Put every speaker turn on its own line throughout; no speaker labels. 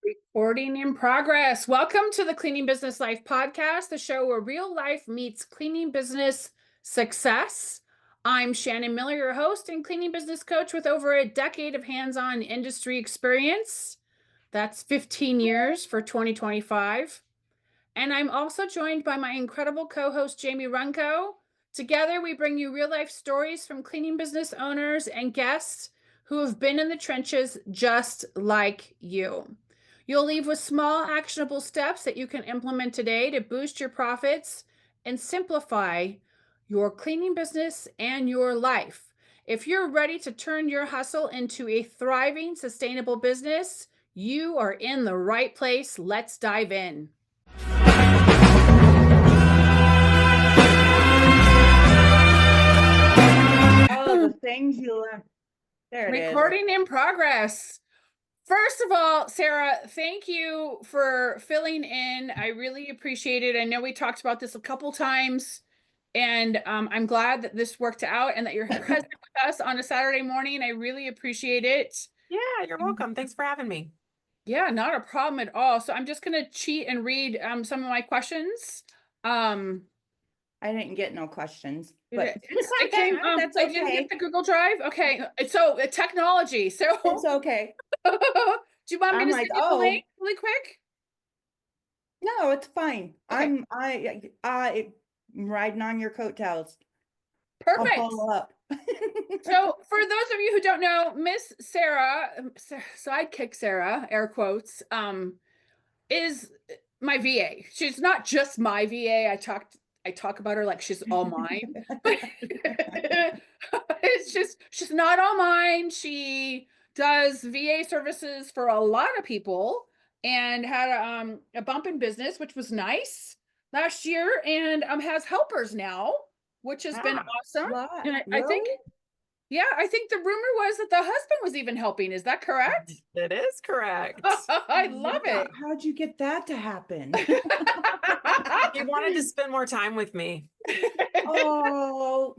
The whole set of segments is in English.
Recording in progress. Welcome to the Cleaning Business Life podcast, the show where real life meets cleaning business success. I'm Shannon Miller, your host and cleaning business coach with over a decade of hands-on industry experience. That's 15 years for 2025. And I'm also joined by my incredible co-host, Jamie Runco. Together, we bring you real life stories from cleaning business owners and guests who have been in the trenches just like you. You'll leave with small, actionable steps that you can implement today to boost your profits and simplify your cleaning business and your life. If you're ready to turn your hustle into a thriving, sustainable business, you are in the right place. Let's dive in.
Oh, the things you learn. There it is.
Recording in progress. First of all, Sarah, thank you for filling in. I really appreciate it. I know we talked about this a couple times, and I'm glad that this worked out and that you're present with us on a Saturday morning. I really appreciate it.
Yeah, you're welcome. Thanks for having me.
Yeah, not a problem at all. So I'm just going to cheat and read some of my questions.
I didn't get no questions, but
it came,
that's
I didn't
okay.
get the Google Drive. Okay, so technology. So
It's okay.
do you want me
I'm
to
like,
send you the
oh.
link really quick?
No, it's fine.
Okay.
I'm riding on your coattails.
Perfect.
I'll follow up.
So for those of you who don't know, Miss Sarah, Sidekick Sarah, air quotes, is my VA. She's not just my VA. I talk about her like she's all mine. It's just, she's not all mine. She does VA services for a lot of people and had a bump in business, which was nice last year, and has helpers now, which has been awesome. And I think, yeah, I think the rumor was that the husband was even helping. Is that correct?
It is correct.
I love it.
How'd you get that to happen?
He wanted to spend more time with me.
Oh.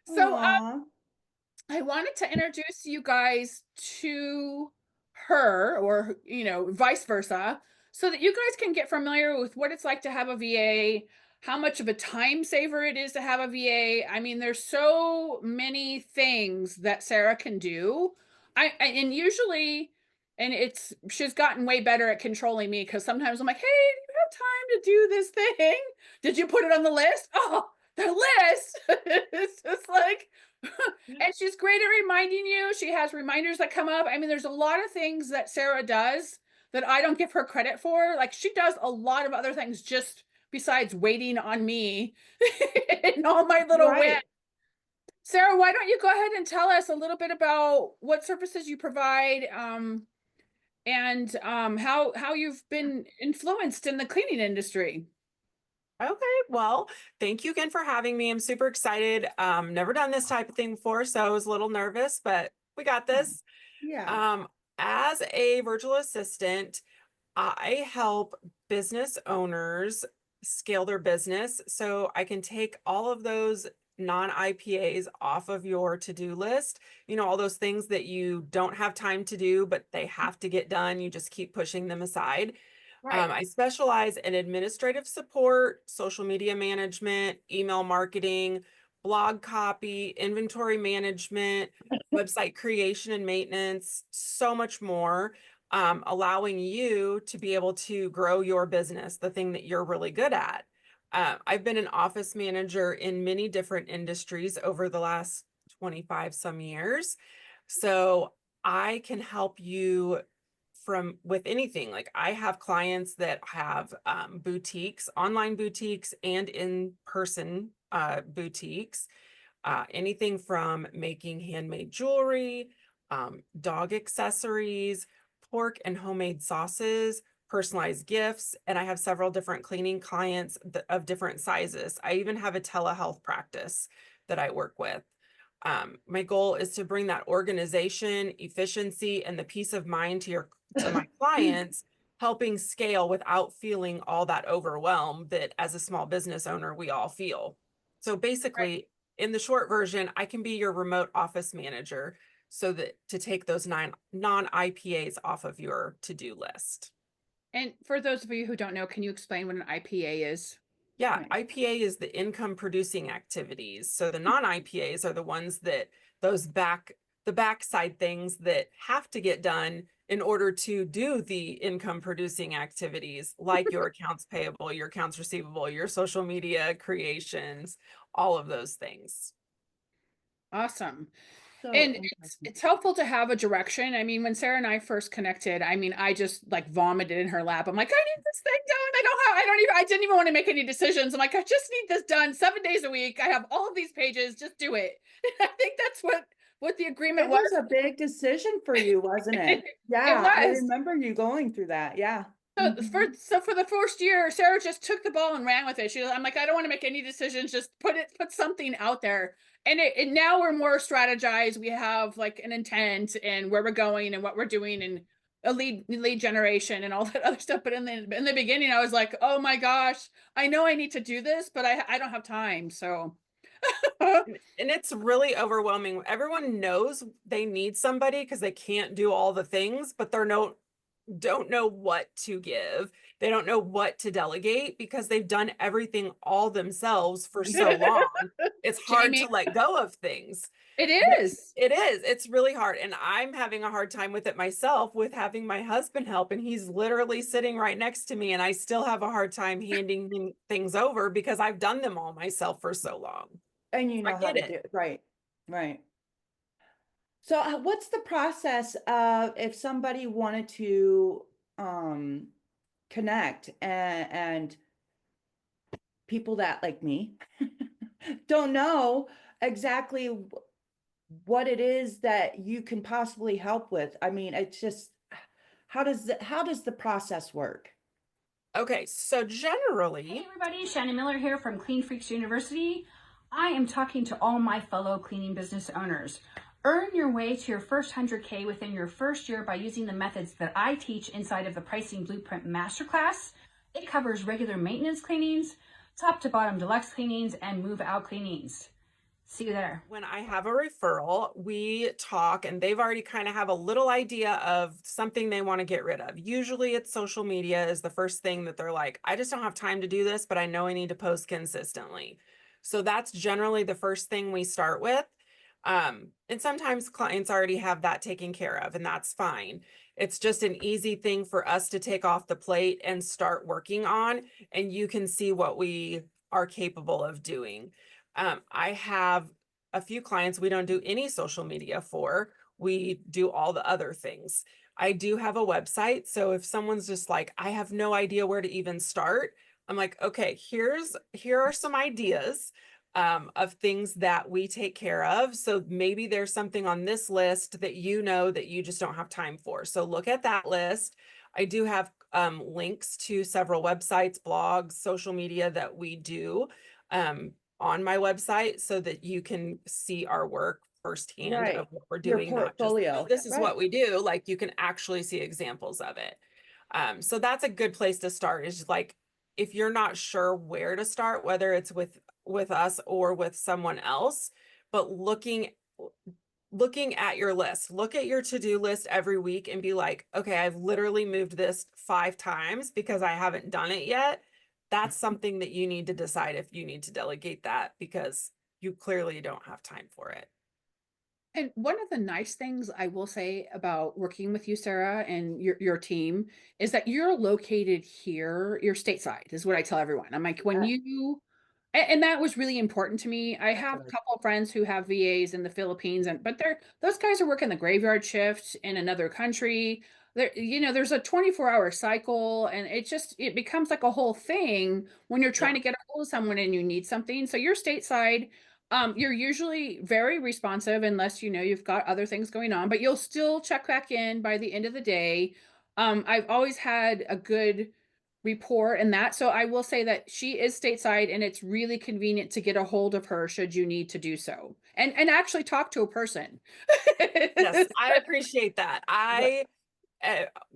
So I wanted to introduce you guys to her, or vice versa, so that you guys can get familiar with what it's like to have a VA, how much of a time saver it is to have a VA. I mean, there's so many things that Sarah can do. And usually, and she's gotten way better at controlling me, because sometimes I'm like, hey, do you have time to do this thing? Did you put it on the list? Oh, the list. It's just like, and she's great at reminding you. She has reminders that come up. I mean, there's a lot of things that Sarah does that I don't give her credit for. Like, she does a lot of other things just besides waiting on me and all my little wins. Sarah, why don't you go ahead and tell us a little bit about what services you provide, and how you've been influenced in the cleaning industry.
Okay, well, thank you again for having me. I'm super excited. Never done this type of thing before, so I was a little nervous, but we got this.
Yeah.
As a virtual assistant, I help business owners scale their business, so I can take all of those non-IPAs off of your to-do list. All those things that you don't have time to do, but they have to get done. You just keep pushing them aside.
Right.
I specialize in administrative support, social media management, email marketing, blog copy, inventory management, website creation and maintenance, so much more, allowing you to be able to grow your business, the thing that you're really good at. I've been an office manager in many different industries over the last 25 some years. So I can help you with anything. Like, I have clients that have boutiques, online boutiques, and in-person boutiques, anything from making handmade jewelry, dog accessories, pork and homemade sauces, personalized gifts, and I have several different cleaning clients of different sizes. I even have a telehealth practice that I work with. My goal is to bring that organization, efficiency, and the peace of mind to my clients, helping scale without feeling all that overwhelmed that as a small business owner, we all feel. So basically, in the short version, I can be your remote office manager. so that to take those non-IPAs off of your to-do list.
And for those of you who don't know, can you explain what an IPA is?
Yeah,
Right.
IPA is the income producing activities. So the non-IPAs are the ones that the backside things that have to get done in order to do the income producing activities, like your accounts payable, your accounts receivable, your social media creations, all of those things.
Awesome.
So
And
interesting.
it's helpful to have a direction. I mean, when Sarah and I first connected, I mean, I just like vomited in her lap. I'm like, I need this thing done. I didn't even want to make any decisions. I'm like, I just need this done 7 days a week. I have all of these pages, just do it. I think that's what the agreement
It
was.
was a big decision for you, wasn't it?
It
Yeah, I
was.
remember you going through that. Yeah.
So for the first year, Sarah just took the ball and ran with it. I'm like, I don't want to make any decisions. Just put something out there. And now we're more strategized. We have like an intent and where we're going and what we're doing and a lead generation and all that other stuff. But in the beginning, I was like, oh my gosh, I know I need to do this, but I don't have time. So
And it's really overwhelming. Everyone knows they need somebody because they can't do all the things, but don't know what to give. They don't know what to delegate because they've done everything all themselves for so long. It's hard
Jamie,
to let go of things.
it is.
It is. It's really hard. And I'm having a hard time with it myself with having my husband help. And he's literally sitting right next to me. And I still have a hard time handing things over because I've done them all myself for so long.
And you
I
know how
get
to
it.
do it. Right. Right. So what's the process of if somebody wanted to connect and people that like me don't know exactly what it is that you can possibly help with? I mean, it's just how does the process work?
Okay, so
Hey
generally,
everybody, Shannon Miller here from Clean Freaks University. I am talking to all my fellow cleaning business owners. Earn your way to your first 100K within your first year by using the methods that I teach inside of the Pricing Blueprint Masterclass. It covers regular maintenance cleanings, top to bottom deluxe cleanings, and move out cleanings. See you there.
when I have a referral, we talk and they've already kind of have a little idea of something they want to get rid of. Usually it's social media is the first thing that they're like, I just don't have time to do this, but I know I need to post consistently. So that's generally the first thing we start with. And sometimes clients already have that taken care of, and that's fine. It's just an easy thing for us to take off the plate and start working on, and you can see what we are capable of doing. I have a few clients we don't do any social media for. We do all the other things. I do have a website. So if someone's just like, I have no idea where to even start, I'm like, okay, here are some ideas of things that we take care of. So maybe there's something on this list that you know that you just don't have time for. So look at that list. I do have links to several websites, blogs, social media that we do on my website so that you can see our work firsthand
Right.
of what we're
Your
doing, not just,
portfolio.
oh, this is
Right.
what we do. Like you can actually see examples of it. So that's a good place to start is like, if you're not sure where to start, whether it's with us or with someone else, but looking at your list, look at your to-do list every week and be like, okay, I've literally moved this 5 times because I haven't done it yet. That's something that you need to decide if you need to delegate that because you clearly don't have time for it.
And one of the nice things I will say about working with you, Sarah, and your team is that you're located here. You're stateside, is what I tell everyone. I'm like, when you, and that was really important to me. I have a couple of friends who have VAs in the Philippines, but those guys are working the graveyard shift in another country. There, there's a 24-hour cycle, and it becomes like a whole thing when you're trying to get a hold of someone and you need something. So you're stateside. You're usually very responsive unless you've got other things going on, but you'll still check back in by the end of the day. I've always had a good rapport in that. So I will say that she is stateside and it's really convenient to get a hold of her should you need to do so. And actually talk to a person.
Yes, I appreciate that. I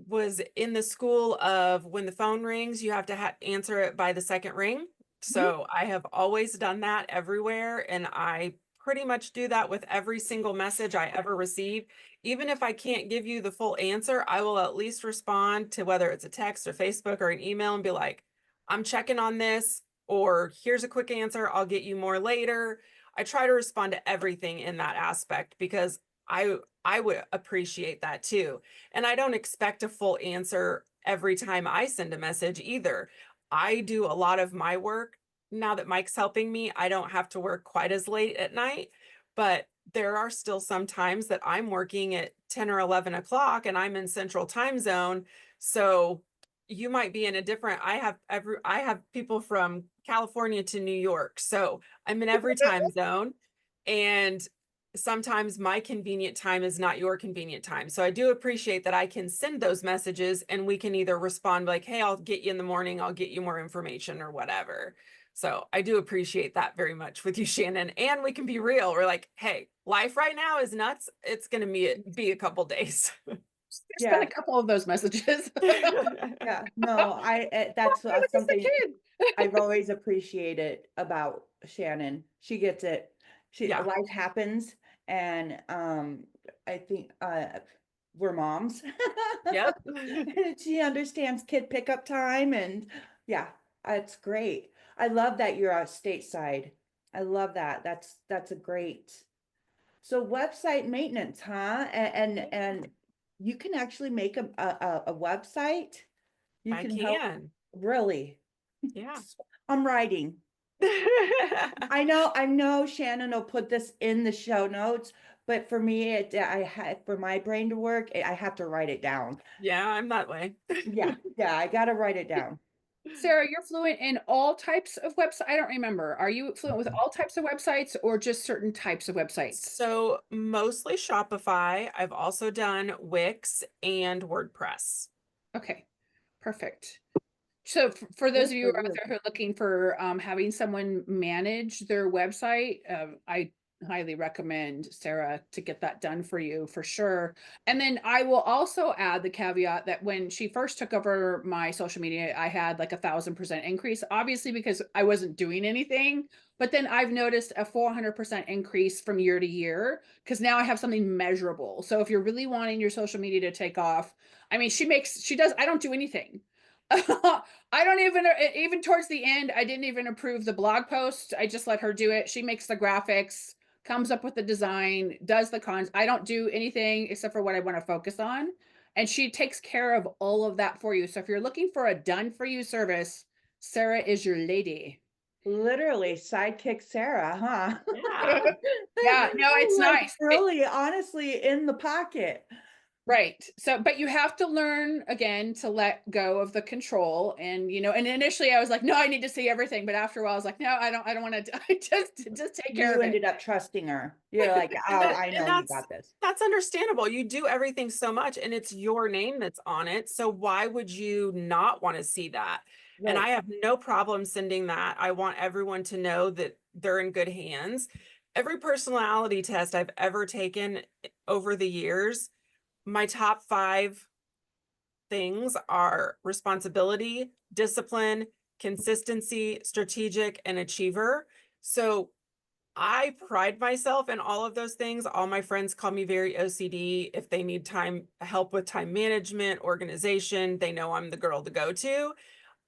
was in the school of when the phone rings, you have to answer it by the second ring. So I have always done that everywhere, and I pretty much do that with every single message I ever receive. Even if I can't give you the full answer, I will at least respond to whether it's a text or Facebook or an email and be like, I'm checking on this, or here's a quick answer. I'll get you more later. I try to respond to everything in that aspect because I would appreciate that too. And I don't expect a full answer every time I send a message either. I do a lot of my work. Now that Mike's helping me, I don't have to work quite as late at night, but there are still some times that I'm working at 10 or 11 o'clock and I'm in central time zone. So you might be in a different, I have people from California to New York. So I'm in every time zone, and sometimes my convenient time is not your convenient time. So I do appreciate that I can send those messages and we can either respond like, hey, I'll get you in the morning, I'll get you more information or whatever. So I do appreciate that very much with you, Shannon. And we can be real. We're like, hey, life right now is nuts. It's going to be a couple days.
There's been a couple of those messages.
Yeah, no, that's
I was just a
something
kid.
I've always appreciated about Shannon. She gets it.
Yeah.
Life happens, and I think we're moms.
Yep.
And she understands kid pickup time, and yeah, it's great. I love that you're stateside. I love that. That's a great. So website maintenance, huh? And you can actually make a website. You
I
can help.
can.
Really?
Yeah.
I'm writing. I know Shannon will put this in the show notes, but for me, for my brain to work, I have to write it down.
Yeah, I'm that way.
Yeah, I gotta write it down.
Sarah, you're fluent in all types of websites. I don't remember. Are you fluent with all types of websites or just certain types of websites?
So mostly Shopify. I've also done Wix and WordPress.
Okay, perfect. So for those
Good
of you
for
out
you.
there who are looking for having someone manage their website, I highly recommend Sarah to get that done for you for sure. And then I will also add the caveat that when she first took over my social media, I had like 1,000% increase, obviously because I wasn't doing anything. But then I've noticed a 400% increase from year to year because now I have something measurable. So if you're really wanting your social media to take off, I mean, I don't do anything. I don't even towards the end, I didn't even approve the blog post. I just let her do it. She makes the graphics, comes up with the design, does the cons. I don't do anything except for what I want to focus on. And she takes care of all of that for you. So if you're looking for a done for you service, Sarah is your lady.
Literally, Sidekick Sarah, huh?
Yeah.
Yeah, no, it's
Like,
nice.
really, honestly, in the pocket.
Right. So, but you have to learn again to let go of the control. And, and initially I was like, no, I need to see everything. But after a while, I was like, no, I don't want to, just take care
You
of it.
ended up trusting her. You're like, oh, I know you got this.
That's understandable. You do everything so much and it's your name that's on it. So why would you not want to see that?
Right.
And I have no problem sending that. I want everyone to know that they're in good hands. Every personality test I've ever taken over the years, my top 5 things are responsibility, discipline, consistency, strategic, and achiever. So I pride myself in all of those things. All my friends call me very OCD. If they need help with time management, organization, they know I'm the girl to go to.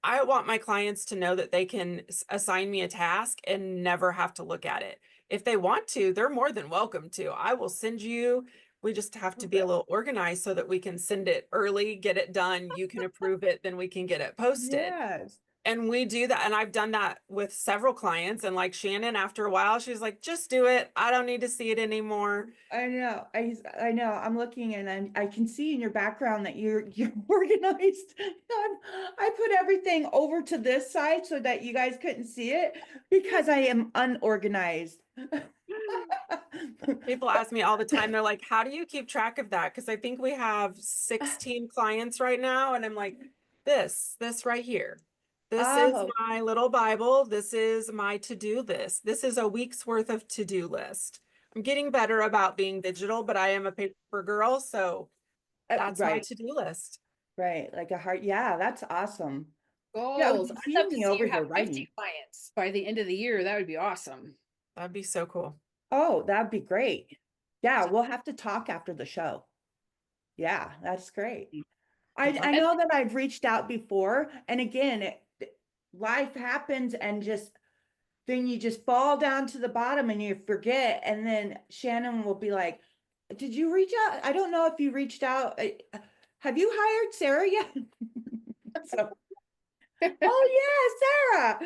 I want my clients to know that they can assign me a task and never have to look at it. If they want to, they're more than welcome to. I will send you. We just have to be a little organized so that we can send it early, get it done. You can approve it, then we can get it posted.
Yes.
And we do that. And I've done that with several clients. And like Shannon, after a while, she's like, just do it. I don't need to see it anymore.
I know. I know. I'm looking and I can see in your background that you're organized. I put everything over to this side so that you guys couldn't see it because I am unorganized.
People ask me all the time, they're like, how do you keep track of that? Because I think we have 16 clients right now. And I'm like, this right here. This is my little Bible. This is my to-do list. This is a week's worth of to-do list. I'm getting better about being digital, but I am a paper girl. So that's my to-do list.
Right. Like a heart. Yeah, that's awesome.
Goals.
Yeah,
I'd love to see you have 50 clients by the end of the year. That would be awesome.
That'd be so cool.
Oh, that'd be great. Yeah, we'll have to talk after the show. Yeah, that's great. I
And
know that I've reached out before, and again, life happens and just then you just fall down to the bottom and you forget, and then Shannon will be like, "Did you reach out? I don't know if you reached out. Have you hired Sarah yet?" So, oh yeah,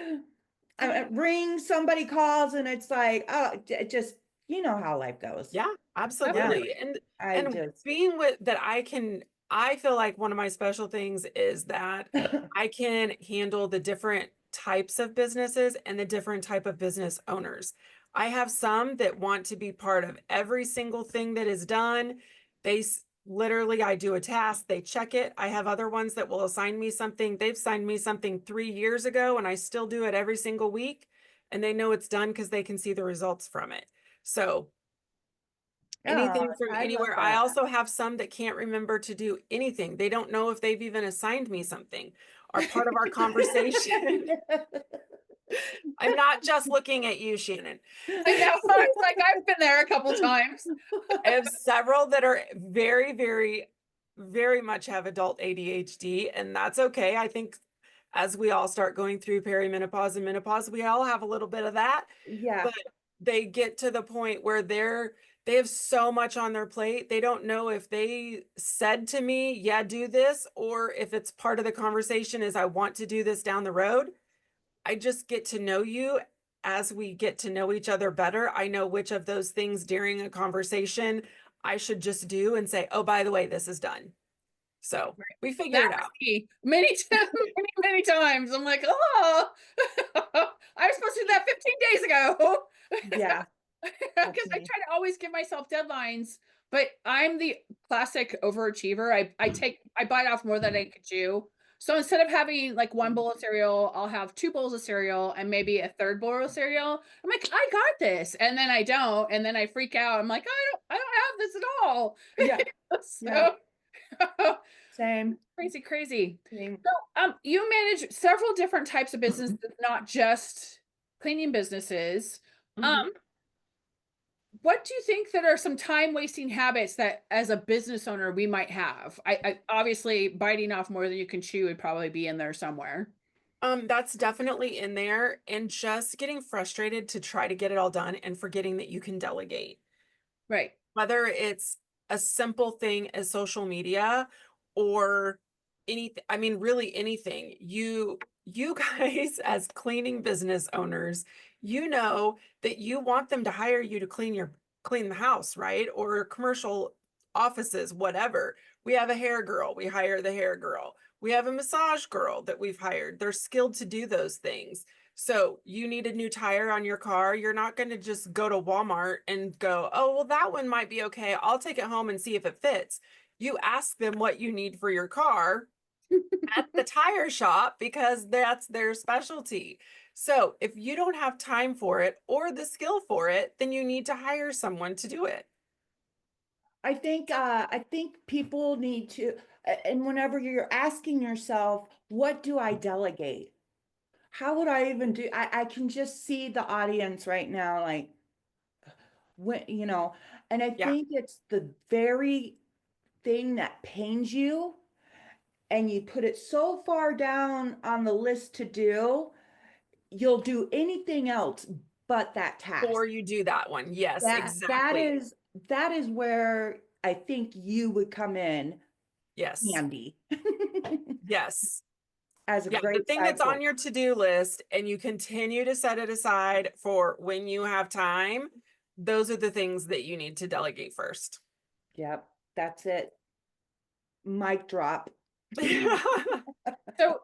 Sarah. Ring, somebody calls, and it's like, oh, just you know how life goes.
Yeah,
Yeah,
absolutely.
I
And
just
being with that I feel like one of my special things is that I can handle the different types of businesses and the different type of business owners. I have some that want to be part of every single thing that is done. Literally, I do a task, they check it. I have other ones that will assign me something. They've signed me something 3 years ago, and I still do it every single week. And they know it's done because they can see the results from it. So
oh,
anything from
I love
anywhere. I
that.
also have some that can't remember to do anything. They don't know if they've even assigned me something or part of our conversation. I'm not just looking at you, Shannon.
I know, I was like, I've been there a couple times.
I have several that are very, very, very much have adult ADHD, and that's okay. I think as we all start going through perimenopause and menopause, we all have a little bit of that.
Yeah,
But they get to the point where they have so much on their plate. They don't know if they said to me, yeah, do this, or if it's part of the conversation is I want to do this down the road. I just get to know you as we get to know each other better. I know which of those things during a conversation I should just do and say, oh, by the way, this is done. So we figure
That
it
was
out.
me many, many times. I'm like, oh, I was supposed to do that 15 days ago.
yeah, that's
Because I
me.
try to always give myself deadlines, but I'm the classic overachiever. I bite off more than I could chew. So instead of having like one bowl of cereal, I'll have two bowls of cereal and maybe a third bowl of cereal. I'm like, I got this. And then I don't. And then I freak out. I'm like, I don't have this at all.
Yeah, yeah,
So
same,
crazy, crazy.
same.
So you manage several different types of businesses, not just cleaning businesses.
Mhm.
Um, what do you think that are some time wasting habits that as a business owner we might have? I obviously biting off more than you can chew would probably be in there somewhere.
That's definitely in there, and just getting frustrated to try to get it all done and forgetting that you can delegate.
Right.
Whether it's a simple thing as social media or anything, I mean, really anything. You guys as cleaning business owners, you know that you want them to hire you to clean the house, right? Or commercial offices, whatever. We have a hair girl, we hire the hair girl. We have a massage girl that we've hired. They're skilled to do those things. So you need a new tire on your car. You're not going to just go to Walmart and go, oh, well, that one might be okay. I'll take it home and see if it fits. You ask them what you need for your car at the tire shop because that's their specialty. So if you don't have time for it or the skill for it, then you need to hire someone to do it.
I think people need to, and whenever you're asking yourself, what do I delegate? How would I even do? I can just see the audience right now, like when and I
Yeah.
think it's the very thing that pains you, and you put it so far down on the list to do, you'll do anything else but that task.
Or you do that one. Yes,
That that
exactly.
is that is where I think you would come in
Yes.
handy
Yes.
as a
Yeah, the
great
thing that's on
sidekick.
your to-do list and you continue to set it aside for when you have time, those are the things that you need to delegate first.
Yep, that's it. Mic drop.
So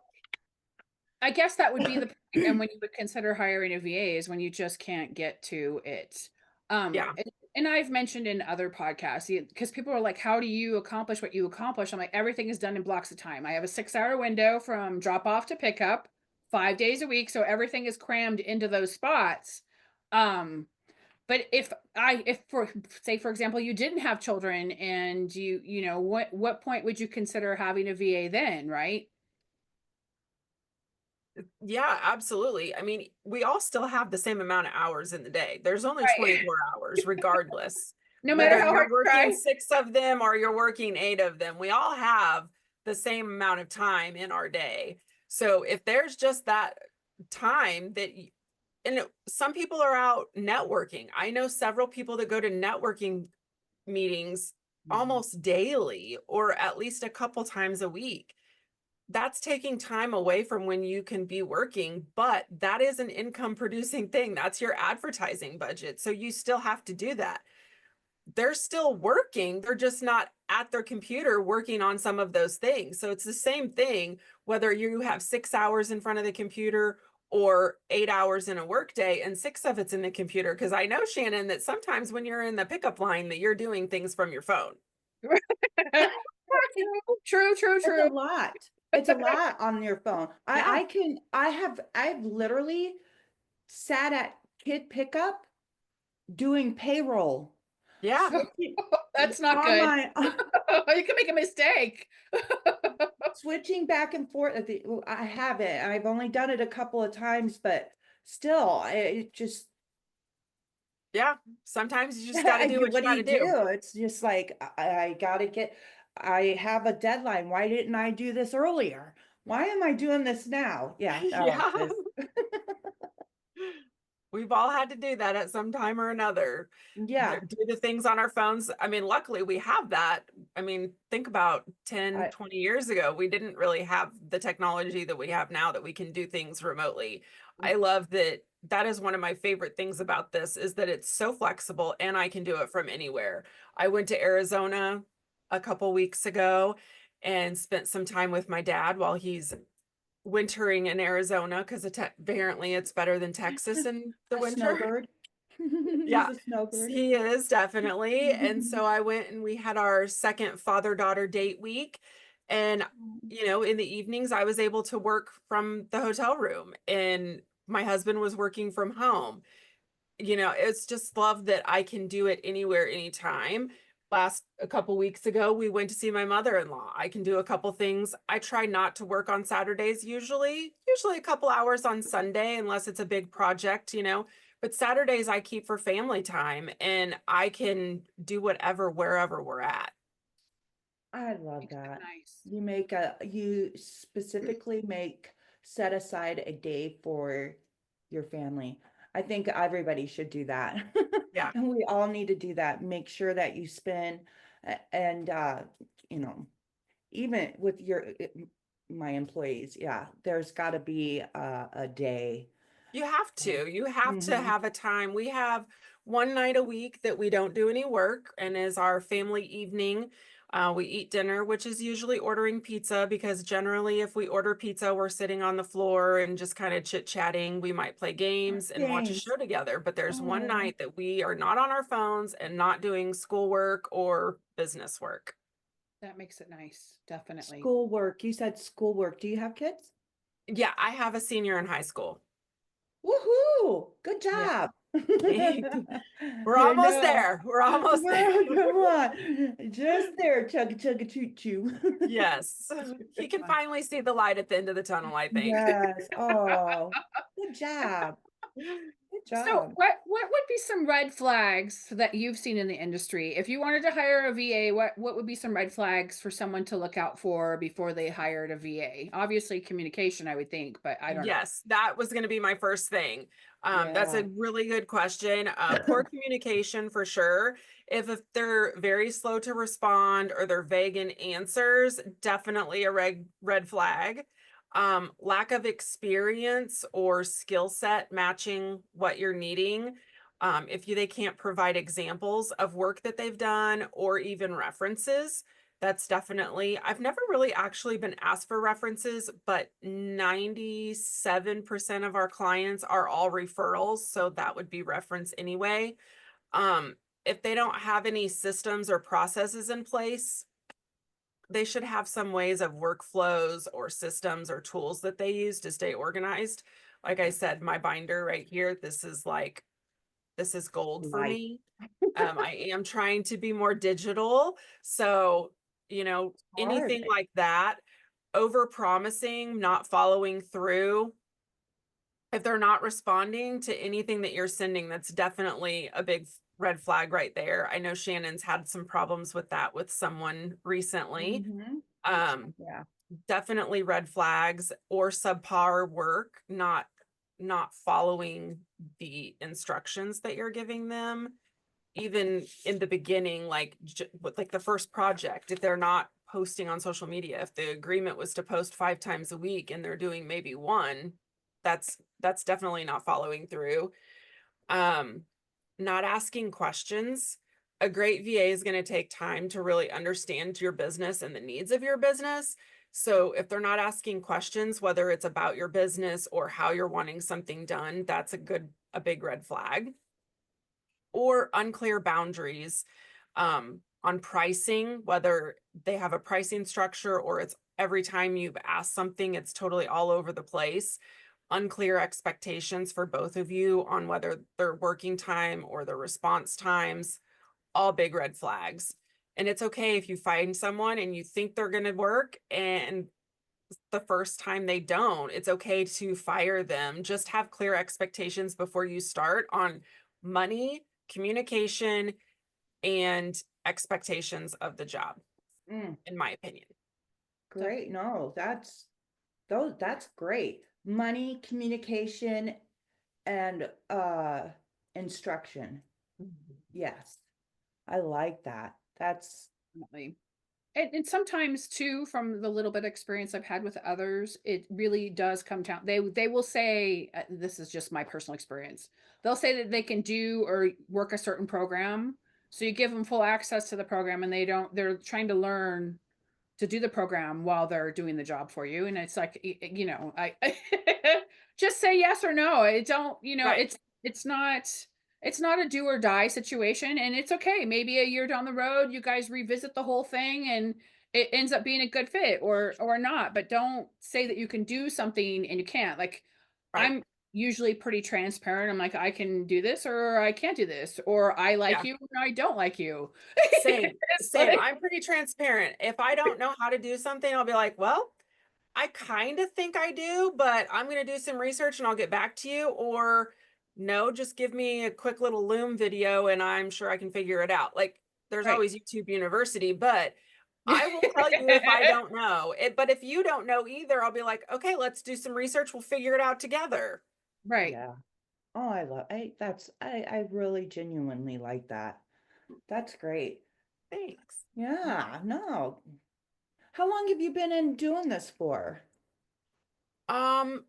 I guess that would be the point, and when you would consider hiring a VA is when you just can't get to it.
Yeah.
And I've mentioned in other podcasts because people are like, how do you accomplish what you accomplish? I'm like, everything is done in blocks of time. I have a 6-hour window from drop off to pickup, 5 days a week. So everything is crammed into those spots. Um, but if for say, for example, you didn't have children and what point would you consider having a VA then, right?
Yeah, absolutely. I mean, we all still have the same amount of hours in the day. There's only
Right.
24 hours regardless.
No matter
Whether
how hard
you're
you
working
try.
6 of them or you're working 8 of them, we all have the same amount of time in our day. So if there's just that time that some people are out networking. I know several people that go to networking meetings almost daily or at least a couple times a week. That's taking time away from when you can be working, but that is an income producing thing. That's your advertising budget. So you still have to do that. They're still working. They're just not at their computer working on some of those things. So it's the same thing, whether you have 6 hours in front of the computer or 8 hours in a workday and 6 of it's in the computer. Cause I know, Shannon, that sometimes when you're in the pickup line that you're doing things from your phone.
True, true,
It's
true.
a lot. It's a lot on your phone.
Yeah.
I've literally sat at kid pickup doing payroll.
Yeah.
That's not
on
good.
my
You can make a mistake.
switching back and forth. I haven't. I've only done it a couple of times, but still, it just
Yeah. Sometimes you just got to do what you
what do
got
you
to do.
do? It's just like I gotta get. I have a deadline. Why didn't I do this earlier? Why am I doing this now? Yeah.
Yeah. We've all had to do that at some time or another.
Yeah.
Do the things on our phones. I mean, luckily we have that. I mean, think about 10,
I,
20 years ago, we didn't really have the technology that we have now that we can do things remotely. I love that. That is one of my favorite things about this is that it's so flexible and I can do it from anywhere. I went to Arizona a couple weeks ago and spent some time with my dad while he's wintering in Arizona because apparently it's better than Texas in the
a
winter.
snowbird.
Yeah,
He's a snowbird.
he is definitely. And so I went and we had our second father-daughter date week. And, in the evenings, I was able to work from the hotel room and my husband was working from home. It's just love that I can do it anywhere, anytime. A couple weeks ago, we went to see my mother-in-law. I can do a couple things. I try not to work on Saturdays usually a couple hours on Sunday, unless it's a big project, but Saturdays I keep for family time and I can do whatever, wherever we're at.
I love
Makes it
that.
nice.
You specifically set aside a day for your family. I think everybody should do that.
Yeah.
And we all need to do that. Make sure that you spend and you know, even with my employees, yeah, there's got to be a day.
You have to. You have to
Mhm.
have a time. We have one night a week that we don't do any work and is our family evening. We eat dinner, which is usually ordering pizza because generally if we order pizza, we're sitting on the floor and just kind of chit-chatting. We might play games and watch a
Games.
show together, but there's one
Oh,
night that we are not on our phones and not doing schoolwork or business work.
That makes it nice. Definitely.
schoolwork. You said schoolwork. Do you have kids?
Yeah, I have a senior in high school.
Woohoo! Good
Yeah.
job.
We're
I
almost
know.
there. We're almost there.
Well, come on. Just there, chugga chugga choo choo.
Yes. He can finally see the light at the end of the tunnel, I think.
Yes. Oh, good job. Good
So
job.
what would be some red flags that you've seen in the industry? If you wanted to hire a VA, what would be some red flags for someone to look out for before they hired a VA? Obviously communication, I would think, but I don't know.
Yes, that was going to be my first thing. That's
Yeah.
a really good question. Poor communication for sure. If they're very slow to respond or they're vague in answers, definitely a red flag. Lack of experience or skill set matching what you're needing. If they can't provide examples of work that they've done or even references, that's definitely, I've never really actually been asked for references, but 97% of our clients are all referrals. So that would be reference anyway. If they don't have any systems or processes in place, they should have some ways of workflows or systems or tools that they use to stay organized. Like I said, my binder right here, this is gold for
Life.
me. I am trying to be more digital. So,
Hard.
anything like that, over promising, not following through, If they're not responding to anything that you're sending, that's definitely a big red flag right there. I know Shannon's had some problems with that with someone recently.
Mhm. Yeah.
Definitely red flags or subpar work, not following the instructions that you're giving them. Even in the beginning, like with like the first project, if they're not posting on social media, if the agreement was to post 5 times a week and they're doing maybe one, that's definitely not following through. Not asking questions. A great VA is going to take time to really understand your business and the needs of your business. So if they're not asking questions, whether it's about your business or how you're wanting something done, that's a big red flag. Or unclear boundaries on pricing, whether they have a pricing structure or it's every time you've asked something, it's totally all over the place. Unclear expectations for both of you on whether their working time or their response times, all big red flags. And it's okay if you find someone and you think they're going to work and the first time they don't. It's okay to fire them. Just have clear expectations before you start on money, communication, and expectations of the job,
Mm,
in my opinion.
great. No, that's great. Money, communication, and instruction. Yes. I like that. That's
Definitely. And sometimes too, from the little bit of experience I've had with others, it really does come down. They will say, this is just my personal experience. They'll say that they can do or work a certain program. So you give them full access to the program and they're trying to learn to do the program while they're doing the job for you. And it's like, I just say yes or no. It don't,
Right.
it's not, it's not a do or die situation, and it's okay. Maybe a year down the road, you guys revisit the whole thing and it ends up being a good fit or not, but don't say that you can do something and you can't. Like,
Right.
I'm usually pretty transparent. I'm like, I can do this or I can't do this, or I like
Yeah.
you or I don't like you.
Same.
It's
Same.
like,
I'm pretty transparent. If I don't know how to do something, I'll be like, well, I kind of think I do, but I'm going to do some research and I'll get back to you. Or no, just give me a quick little Loom video and I'm sure I can figure it out. Like, there's
right.
always YouTube University, but I will tell you if I don't know it. But if you don't know either, I'll be like, okay, let's do some research. We'll figure it out together.
Right.
yeah. Oh, I really genuinely like that. That's great.
Thanks.
Yeah, no. How long have you been in doing this for?
Um,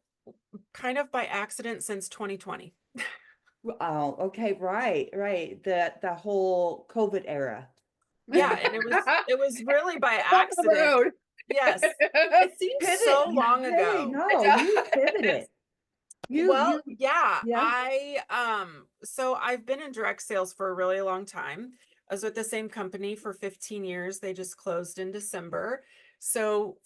Kind of by accident since 2020.
Oh, okay, right. The whole COVID era.
Yeah, and it was really by
Bump in the
accident.
road.
Yes. It seems
Pivot.
so long
Hey,
ago.
no, you pivoted.
Well,
You,
yeah,
yeah,
so I've been in direct sales for a really long time. I was with the same company for 15 years. They just closed in December. So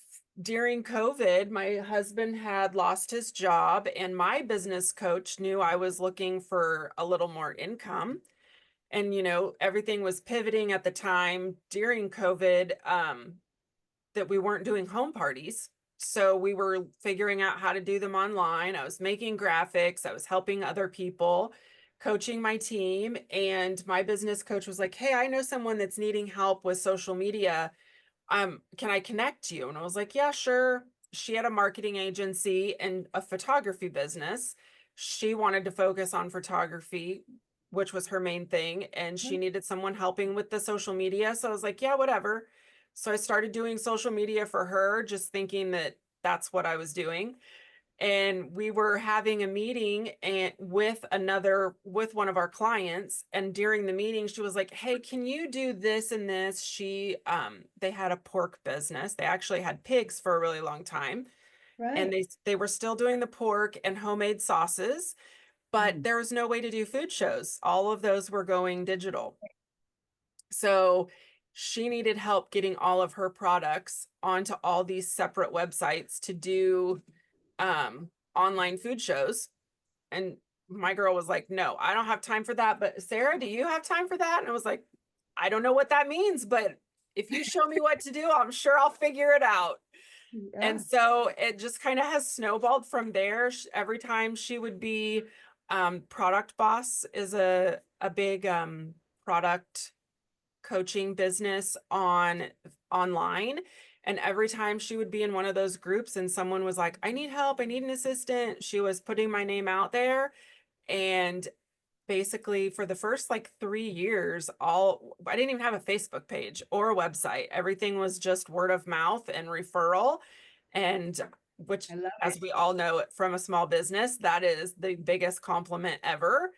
during COVID, my husband had lost his job and my business coach knew I was looking for a little more income. And everything was pivoting at the time during COVID, that we weren't doing home parties. So we were figuring out how to do them online. I was making graphics, I was helping other people, coaching my team. And my business coach was like, hey, I know someone that's needing help with social media. Can I connect you? And I was like, yeah, sure. She had a marketing agency and a photography business. She wanted to focus on photography, which was her main thing. And she needed someone helping with the social media. So I was like, yeah, whatever. So I started doing social media for her, just thinking that that's what I was doing. And we were having a meeting with one of our clients. And during the meeting, she was like, hey, can you do this and this? They had a pork business. They actually had pigs for a really long time. And
right.
they were still doing the pork and homemade sauces, but
Mm.
there was no way to do food shows. All of those were going digital. So she needed help getting all of her products onto all these separate websites to do online food shows. And my girl was like, no, I don't have time for that. But Sarah, do you have time for that? And I was like, I don't know what that means, but if you show me what to do, I'm sure I'll figure it out. And so it just kind of has snowballed from there. Every time she would be, Product Boss is a big product coaching business online. And every time she would be in one of those groups and someone was like, I need help, I need an assistant, she was putting my name out there. And basically for the first like 3 years, I didn't even have a Facebook page or a website. Everything was just word of mouth and referral. And which, as we all know from a small business, that is the biggest compliment ever.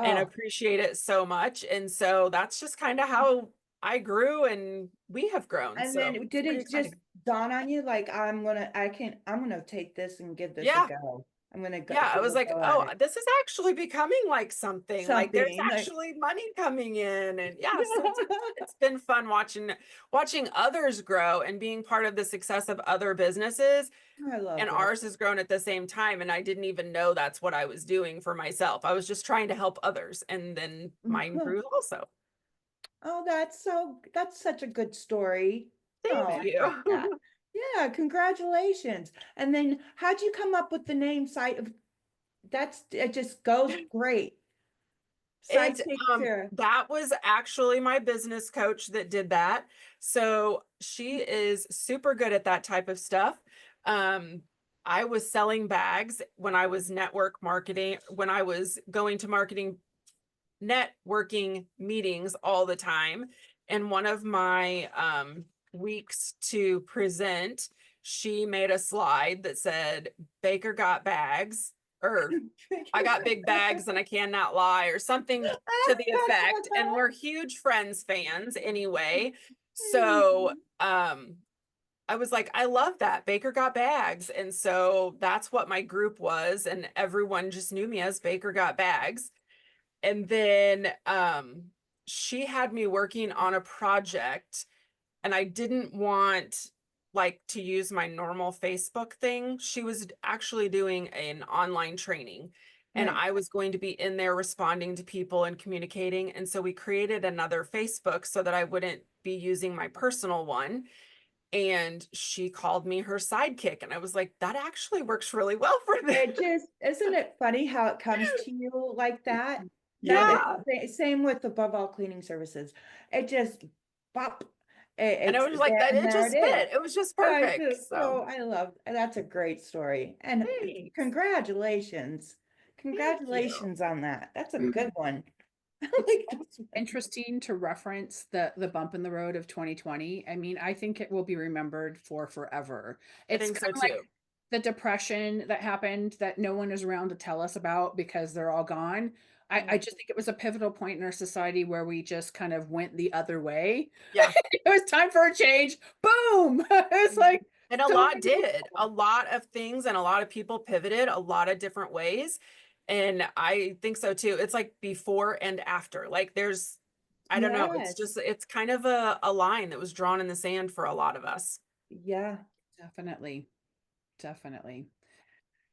And appreciate it so much. And so that's just kind of how I grew and we have grown.
And
so
then did it just dawn on you like, I'm gonna take this and give this a go. I'm gonna go.
Yeah, I was like, oh, this is actually becoming like something. Like there's actually money coming in. And yeah, so it's been fun watching others grow and being part of the success of other businesses.
I love
and
that.
Ours has grown at the same time. And I didn't even know that's what I was doing for myself. I was just trying to help others. And then mine grew also.
Oh, that's such a good story.
Thank you.
Yeah, congratulations. And then how'd you come up with the name it just goes great. Sidekick Sarah.
That was actually my business coach that did that. So she is super good at that type of stuff. I was selling bags when I was when I was going to networking meetings all the time. And one of my weeks to present, she made a slide that said, Baker got bags, or I got big bags and I cannot lie, or something to the effect. And we're huge Friends fans anyway. So I was like, I love that. Baker got bags. And so that's what my group was. And everyone just knew me as Baker got bags. And then she had me working on a project and I didn't want to use my normal Facebook thing. She was actually doing an online training and I was going to be in there responding to people and communicating. And so we created another Facebook so that I wouldn't be using my personal one. And she called me her sidekick. And I was like, that actually works really well for this.
Isn't it funny how it comes to you like that?
Yeah.
Same with Above All Cleaning Services. It just pop.
And I was like, that it just fit. It was just perfect.
So I love, that's a great story. And congratulations. Congratulations on that. That's a good one.
Interesting to reference the bump in the road of 2020. I mean, I think it will be remembered for forever. It's kind of like the depression that happened that no one is around to tell us about because they're all gone. I just think it was a pivotal point in our society where we just kind of went the other way.
Yeah.
It was time for a change. Boom. It's like,
and a lot of things and a lot of people pivoted a lot of different ways. And I think so too. It's like before and after, like there's, I don't know. It's kind of a line that was drawn in the sand for a lot of us.
Yeah,
definitely. Definitely.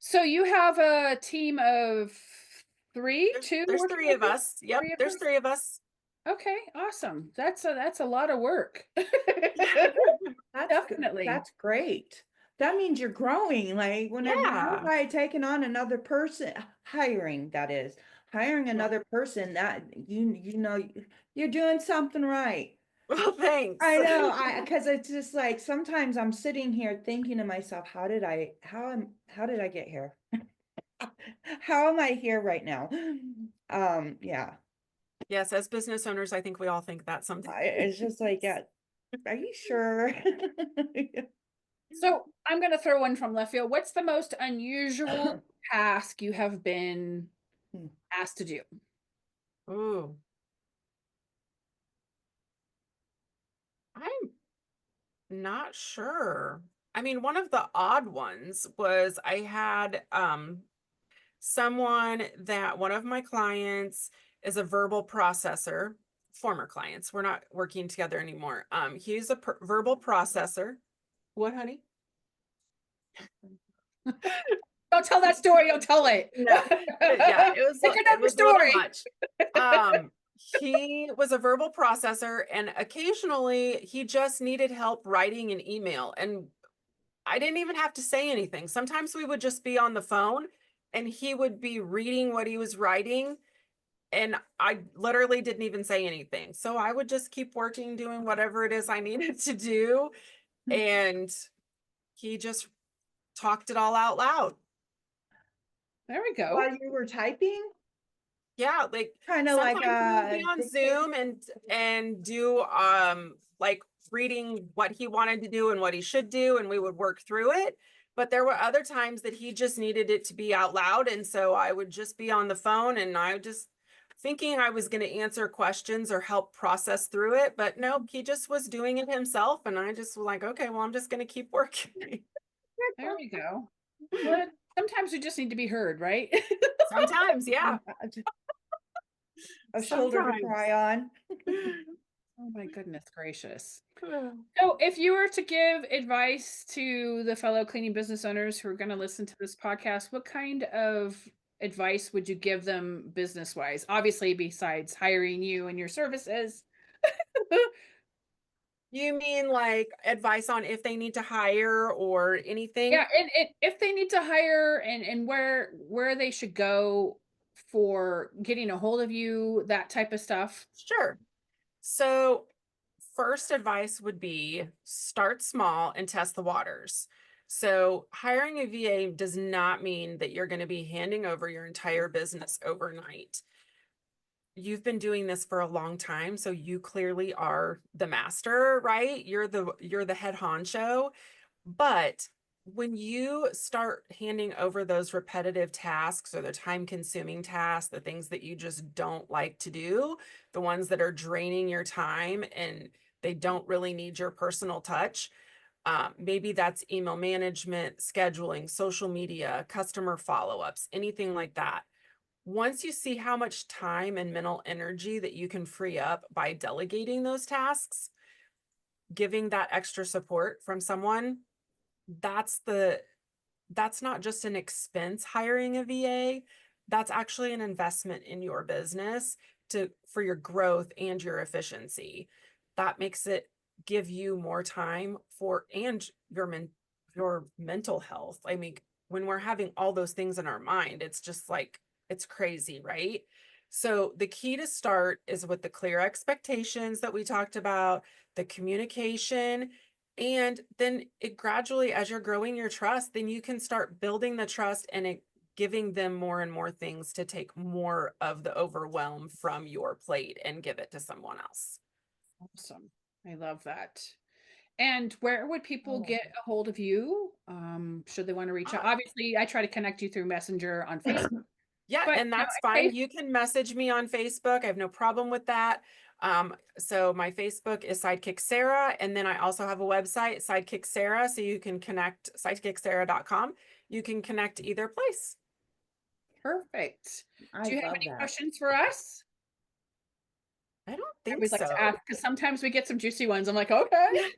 So you have a team of
there's 3 of us. Yep. There's 3 of us.
Okay. Awesome. That's a lot of work. Definitely.
That's great. That means you're growing. Like whenever you're taking on another person, hiring another person, that you know you're doing something right.
Well, thanks.
I know, because it's just like sometimes I'm sitting here thinking to myself, how did I get here? How am I here right now? Yeah.
Yes, as business owners, I think we all think that sometimes.
It's just like, yeah, are you sure?
So I'm going to throw one from left field. What's the most unusual task you have been asked to do?
Ooh. I'm not sure. I mean, one of the odd ones was I had one of my clients is a verbal processor, former clients. We're not working together anymore. He's a verbal processor. What, honey?
Don't tell that story. Don't tell it.
No. Yeah, it was
story.
Much. He was a verbal processor and occasionally he just needed help writing an email. And I didn't even have to say anything. Sometimes we would just be on the phone and he would be reading what he was writing. And I literally didn't even say anything. So I would just keep working, doing whatever it is I needed to do. And he just talked it all out loud.
There we go.
While you were typing?
Yeah, like
Kind of like
sometimes we would be on
dictating?
Zoom and do like reading what he wanted to do and what he should do, and we would work through it. But there were other times that he just needed it to be out loud, and so I would just be on the phone and I just thinking I was going to answer questions or help process through it, but nope, he just was doing it himself, and I just was like, okay, well, I'm just going to keep working.
There we go. Well, sometimes we just need to be heard, right?
Sometimes, yeah.
A shoulder to
Sometimes.
cry on.
Oh my goodness gracious. So if you were to give advice to the fellow cleaning business owners who are going to listen to this podcast, what kind of advice would you give them business wise? Obviously, besides hiring you and your services.
You mean like advice on if they need to hire or anything?
Yeah, and if they need to hire and where they should go for getting a hold of you, that type of stuff.
Sure. So first advice would be start small and test the waters. So hiring a VA does not mean that you're going to be handing over your entire business overnight. You've been doing this for a long time, so you clearly are the master, right? You're the head honcho. But when you start handing over those repetitive tasks or the time-consuming tasks, the things that you just don't like to do, the ones that are draining your time and they don't really need your personal touch, maybe that's email management, scheduling, social media, customer follow-ups, anything like that. Once you see how much time and mental energy that you can free up by delegating those tasks, giving that extra support from someone, that's not just an expense hiring a VA, that's actually an investment in your business for your growth and your efficiency. That makes it give you more time and your mental health. I mean, when we're having all those things in our mind, it's just like, it's crazy, right? So the key to start is with the clear expectations that we talked about, the communication, and then it gradually, as you're growing your trust, then you can start building the trust and giving them more and more things to take more of the overwhelm from your plate and give it to someone else.
Awesome. I love that. And where would people get a hold of you? Should they want to reach out? Obviously, I try to connect you through Messenger on Facebook.
Yeah,
But,
and that's fine. You can message me on Facebook. I have no problem with that. So my Facebook is Sidekick Sarah, and then I also have a website, Sidekick Sarah, so you can connect sidekicksarah.com. You can connect either place.
Perfect.
I
Do you have
love
any
that.
questions for us?
I don't
I
think
always like
so.
to ask because sometimes we get some juicy ones. I'm like, okay.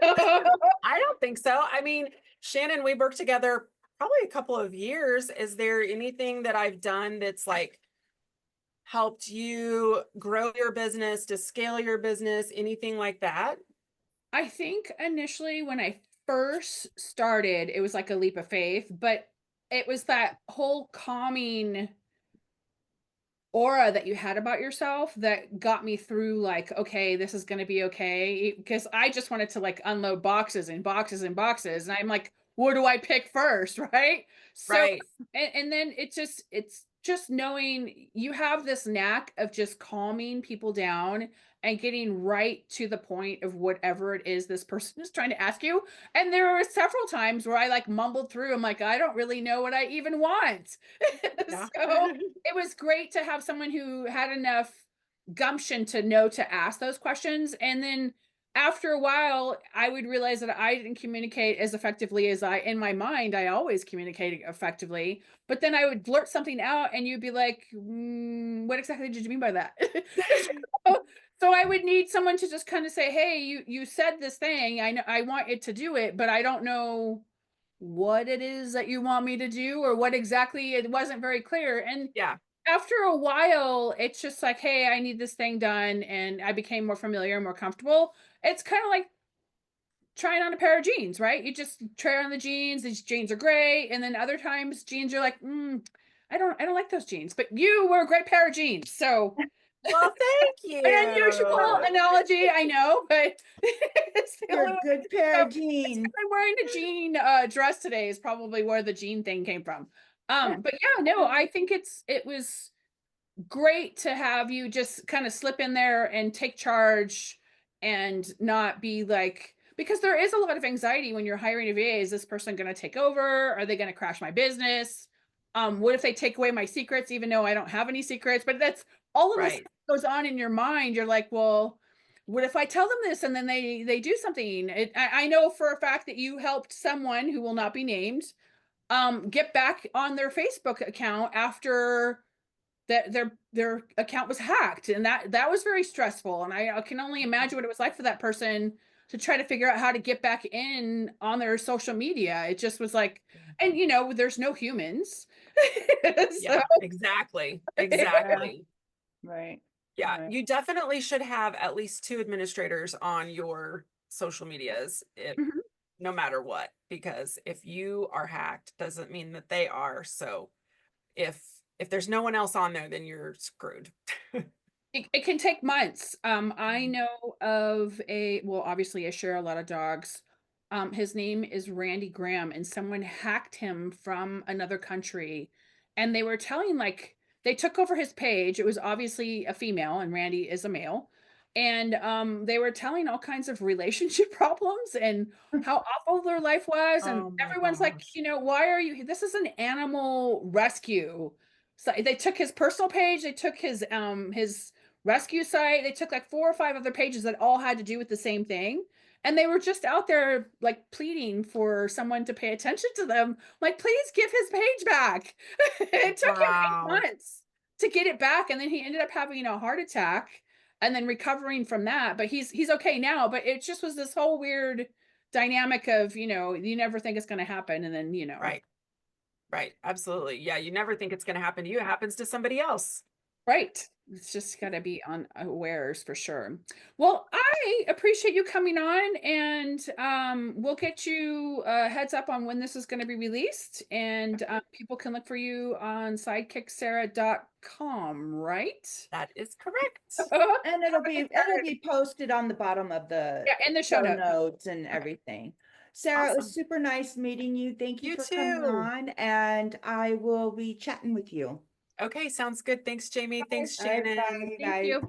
I don't think so. I mean, Shannon, we worked together probably a couple of years. Is there anything that I've done that's like helped you grow your business, to scale your business, anything like that?
I think initially when I first started, it was like a leap of faith, but it was that whole calming aura that you had about yourself that got me through like, okay, this is going to be okay. Because I just wanted to like unload boxes and boxes and boxes. And I'm like, what do I pick first? Right. So,
Right.
and then it's just knowing you have this knack of just calming people down and getting right to the point of whatever it is this person is trying to ask you. And there were several times where I like mumbled through. I'm like, I don't really know what I even want.
Yeah.
So it was great to have someone who had enough gumption to know to ask those questions. And then after a while, I would realize that I didn't communicate as effectively as in my mind, I always communicated effectively. But then I would blurt something out and you'd be like, what exactly did you mean by that? So I would need someone to just kind of say, hey, you said this thing. I know I want it to do it, but I don't know what it is that you want me to do or what exactly. It wasn't very clear. And
Yeah.
after a while, it's just like, hey, I need this thing done. And I became more familiar, more comfortable. It's kind of like trying on a pair of jeans, right? You just try on the jeans, these jeans are great. And then other times jeans are like, I don't like those jeans, but you were a great pair of jeans. So
Well, thank you.
an unusual analogy, I know, but it's the
You're
only
a
way.
good pair
So,
of jeans.
I'm wearing a jean dress today is probably where the jean thing came from. But yeah, no, I think it was great to have you just kind of slip in there and take charge and not be like, because there is a lot of anxiety when you're hiring a VA. Is this person going to take over? Are they going to crash my business? What if they take away my secrets, even though I don't have any secrets? But that's all of this
Right.
goes on in your mind. You're like, well, what if I tell them this and then they do something? I know for a fact that you helped someone who will not be named get back on their Facebook account after that their account was hacked, and that was very stressful. And I can only imagine what it was like for that person to try to figure out how to get back in on their social media. It just was like, and there's no humans.
Yeah,
So,
exactly. Exactly.
Right.
Yeah,
Right.
you definitely should have at least 2 administrators on your social medias,
Mhm.
no matter what, because if you are hacked, doesn't mean that they are. So if there's no one else on there, then you're screwed.
It can take months. I know of well, obviously I share a lot of dogs. His name is Randy Graham, and someone hacked him from another country. And they were telling, like, they took over his page. It was obviously a female, and Randy is a male. And they were telling all kinds of relationship problems and how awful their life was. And
Oh my
everyone's like,
gosh.
why are you, this is an animal rescue. So they took his personal page, they took his rescue site. They took like 4 or 5 other pages that all had to do with the same thing. And they were just out there like pleading for someone to pay attention to them. Like, please give his page back. It took him 8
Wow.
months to get it back. And then he ended up having a heart attack and then recovering from that. But he's okay now. But it just was this whole weird dynamic of, you never think it's gonna happen. And then,
Right. Right. Absolutely. Yeah, you never think it's going to happen to you. It happens to somebody else.
right. It's just got to be on awares for sure. Well, I appreciate you coming on, and we'll get you a heads up on when this is going to be released, and people can look for you on sidekicksarah.com, right?
That is correct.
And it'll be posted on the bottom of the
Yeah, in the show notes.
notes and everything. Sarah, it
Awesome.
was super nice meeting you. Thank you
You
for coming
too.
on, and I will be chatting with you.
Okay, sounds good. Thanks, Jamie. Thanks,
All right,
Shannon.
bye, you
Thank
guys.
you.